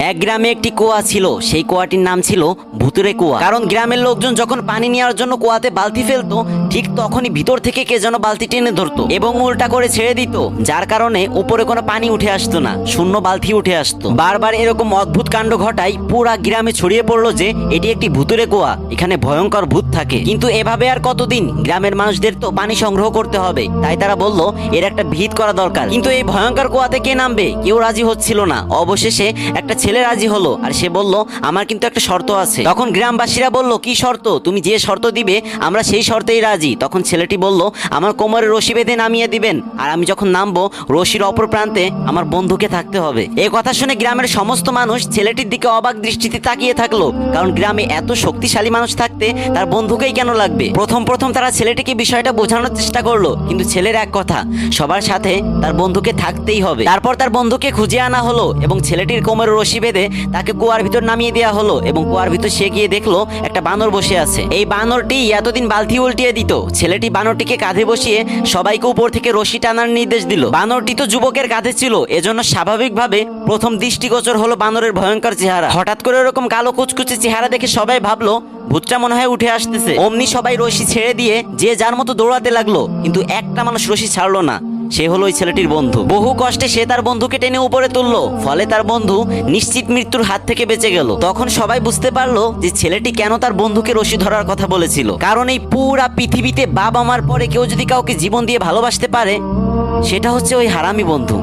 এক গ্রামে একটি কুয়া ছিল, সেই কুয়াটির নাম ছিল ভুতুরে কুয়া। কারণ গ্রামের লোকজন যখন পানি নেওয়ার জন্য কুয়াতে বালতি ফেলতো, ঠিক তখনই ভিতর থেকে কে যেন বালতি টেনে ধরতো এবং উল্টা করে ছেড়ে দিত, যার কারণে উপরে কোনো পানি উঠে আসতো না, শূন্য বালতি উঠে আসতো। বারবার এরকম অদ্ভুত কাণ্ড ঘটায় পুরা গ্রামে ছড়িয়ে পড়লো যে এটি একটি ভুতুরে কুয়া, এখানে ভয়ঙ্কর ভূত থাকে। কিন্তু এভাবে আর কতদিন? গ্রামের মানুষদের তো পানি সংগ্রহ করতে হবে, তাই তারা বলল এর একটা ভিত করা দরকার। কিন্তু এই ভয়ঙ্কর কুয়াতে কে নামবে? কেউ রাজি হচ্ছিল না। অবশেষে একটা ছেলে রাজি হলো, আর সে বলল আমার কিন্তু একটা শর্ত আছে। তখন গ্রামবাসীরা বলল কি শর্ত? তুমি যে শর্ত দিবে আমরা সেই শর্তেই রাজি। তখন ছেলেটি বলল আমার কোমরে রশি বেঁধে নামিয়ে দিবেন, আর আমি যখন নামবো রশির অপর প্রান্তে আমার বন্ধুকে থাকতে হবে। এই কথা শুনে গ্রামের সমস্ত মানুষ ছেলেটির দিকে অবাক দৃষ্টিতে তাকিয়ে থাকলো, কারণ গ্রামে এত শক্তিশালী মানুষ থাকতে তার বন্ধুকেই কেন লাগবে? প্রথম তারা ছেলেটিকে বিষয়টা বোঝানোর চেষ্টা করলো, কিন্তু ছেলের এক কথা, সবার সাথে তার বন্ধুকে থাকতেই হবে। তারপর তার বন্ধুকে খুঁজে আনা হলো এবং ছেলেটির কোমরে রশি বেঁধে তাকে কুয়ার ভিতর নামিয়ে দেওয়া হলো। এবং কুয়ার ভিতর সে গিয়ে দেখলো একটা বানর বসে আছে। এই বানরটি এতদিন বালতি উল্টিয়ে দিত। ছেলেটি বানরটিকে কাঁধে বসিয়ে সবাইকে উপর থেকে রশি টানার নির্দেশ দিল। বানরটি তো যুবকের কাঁধে ছিল, এজন্য স্বাভাবিকভাবে প্রথম দৃষ্টিগোচর হলো বানরের ভয়ঙ্কর চেহারা। হঠাৎ করে এরকম কালো কুচকুচে চেহারা দেখে সবাই ভাবলো ভূতটা মনে হয় উঠে আসতেছে। অমনি সবাই রশি ছেড়ে দিয়ে যে যার মতো দৌড়াতে লাগলো, কিন্তু একটা মানুষ রশি ছাড়লো না। সে হলো ওই ছেলেটির বন্ধু। বহু কষ্টে সে তার বন্ধুকে টেনে উপরে তুললো, ফলে তার বন্ধু নিশ্চিত মৃত্যুর হাত থেকে বেঁচে গেল। তখন সবাই বুঝতে পারলো যে ছেলেটি কেন তার বন্ধুকে রশি ধরার কথা বলেছিল। কারণ এই পুরা পৃথিবীতে বাবা মার পরে কেউ যদি কাউকে জীবন দিয়ে ভালোবাসতে পারে, সেটা হচ্ছে ওই হারামি বন্ধু।